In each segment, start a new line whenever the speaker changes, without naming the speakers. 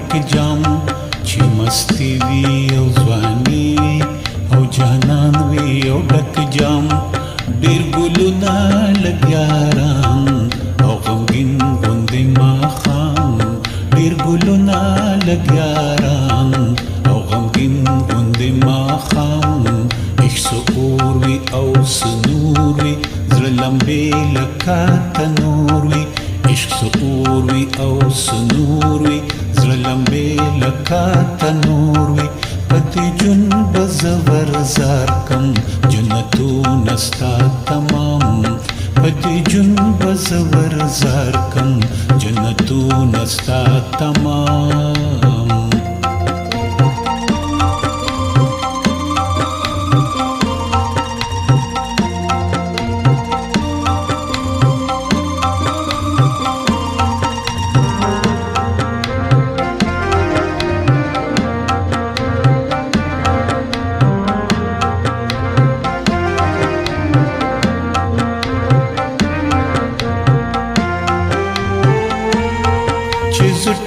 ډک جام چې مستی وي او ځواني او جانان وي او ډک جام ډېر ګلونه لګیاران او غمګین غوندې ماښام ډېر ګلونه لګیاران او غمګین غوندې ماښام عشق اور وي او سنور وي زړه لمبې لکه تنور وي عشق اور وي او سنور وي زړه لمبې لکه تنور وي په دې ژوند به زه ورزار کم جنتونه ستا تمام په دې ژوند به زه ورزار کم جنتونه ستا تمام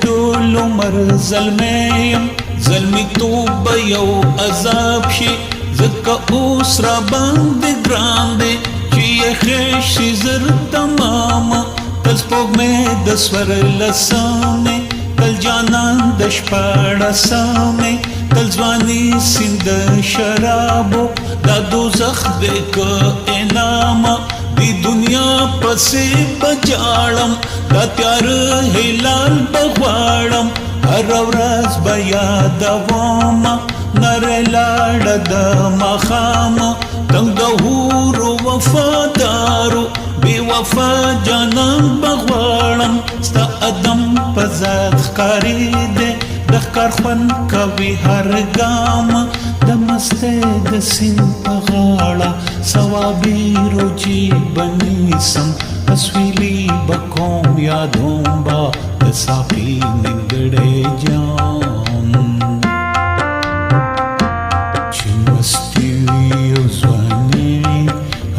ټول عمر زلمیم زلمی توب به یو عذاب شي ځکه اوس را باندې ګران دی چې یې ښه شي زر تمامه تل سپوږمۍ د څوارلسمې تل جانان د شپاړسمې تل ځواني سیند د شرابو دا دوزخ دی که انامه دی دنیا پسې بجاړم دا تیار هلال بغواړم هر ورځ به یادومه نرۍ لاړه د ماښامه تنګ د حورو وفادارو بې وفا جانان بغواړم ستا ادم په ذات ښکاري دی د ښکار خوند کوي هر ګامه د مستۍ د سیند په غاړه ثوابي روجي به نیسم اسویلی به کوم یادوم به د ساقي نیمګړی جام چې مستی وي او ځواني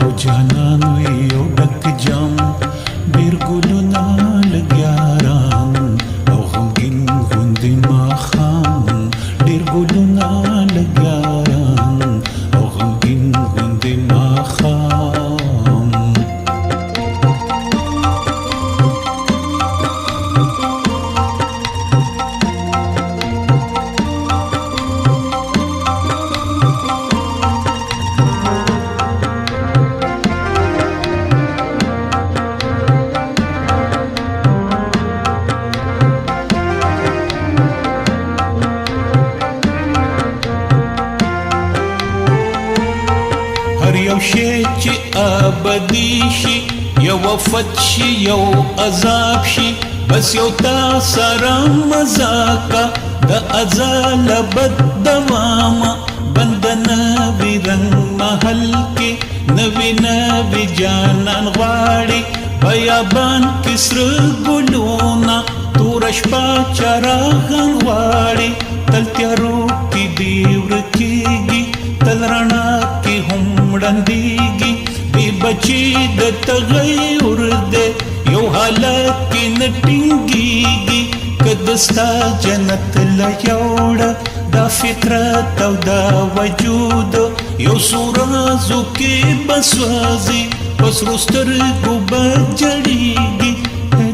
او جانان وي او ډک جام ډېر ګلونه لګیاران او غمګین غوندې ماښام ډېر ګلونه لګیاران او غمګین غوندې ماښام هر یو شی چې ابدي شي یو وفت شي یو عذاب شي بس یو تا سره مزاکه د ازل بد دوامه بند نوي رنګ محل کې نوي نوي جانان غواړي بیابان کې سره ګلونه تور شپه چراغان غواړي تل تیارو کې دی ورکېږي تل رڼا کې هم ړندېږي بې بچي د تغیر دی یو حالت کې نه ټینګېږي که د ستا جنت له یوړه دا فطرت او دا وجود یو څو رازو کې به سوځي په سرو سترګو به جړېږي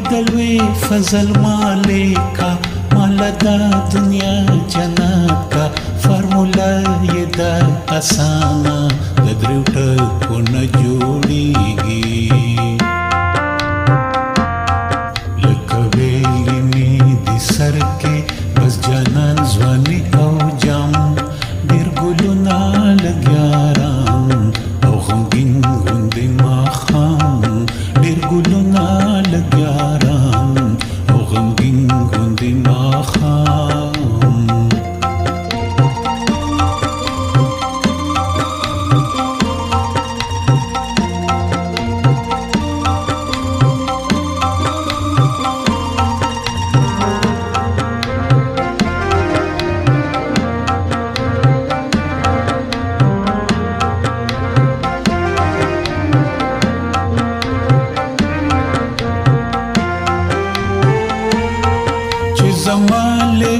د لوی فضل مالکه ماله دا دنیا جنت کا فارموله یې دا اسانه د دریو ټکو نه جوړېږي لکه ویلې مې د سر کې بس جانان ځواني او جام ډېر ګلونه لګیاران او غمګین غوندې ماښام ډېر ګلونه لګیاران او غمګین غوندې ماښام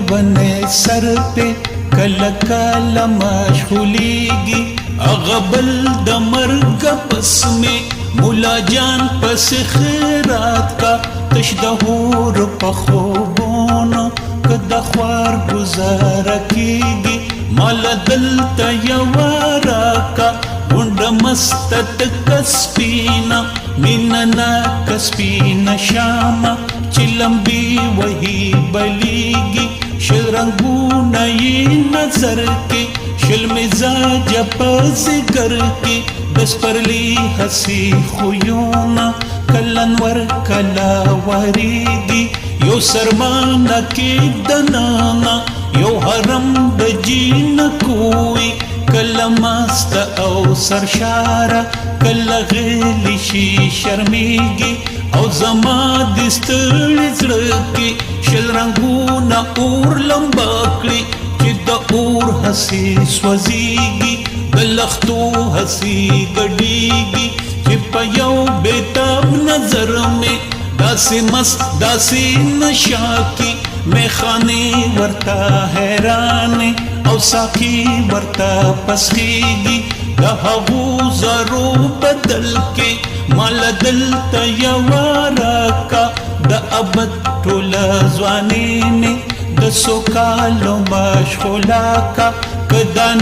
لیونے سر پہ کل کل مشغولیگی اغبل د مرگ پس میں مولا جان پس خیرات کا تش دہور پخوبونو کد خوار گزارا کیگی مالا دلتا یوارا کا گنڈ مستت کسپینا میننا کسپینا شاما چلمبی وہی بلیگی شل رنگونا یہ نظر کی شل مزاج پزگر کی بس پرلی حسی خویونا کلنور کلا وریگی یو سرمانا کی دنانا یو حرم دجین کوئی کلا مست او سرشارا کلا غیلی شی شرمیگی او زما دستر زړکی شل رنگونا اور لمباکلی چی دا اور حسی سوزیگی دلختو حسی گڑیگی چی پا یو بیتاب نظر میں داسی مست داسی نشاکی میں خانے ورتا حیرانے او ساکی ورتا پسخیگی دا ہغو زارو بدل کے مال دلتا یوارا کا دا ابد ٹولا زوانینے دا سوکالو مشغولا کا کدان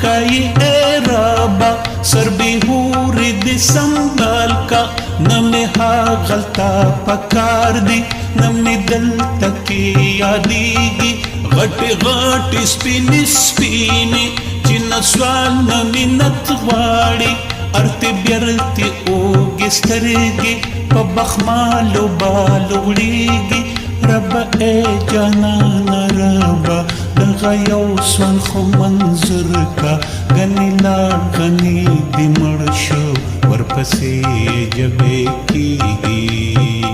کئی اے رابا سر بیہوری دی سنبال کا نمی ہا غلطا پکار دی نمی دل تکی یادیگی غٹی غٹی سپینی سپینی چین سوال نمی نتغواڑی ارتی بیرتی اوگی سترگی پا بخمالو بالوڑیگی رب اے جانانا ربا دغا یو سوان خو منظر کا گنی لار غنی دی مرشو ورپسی جبے کی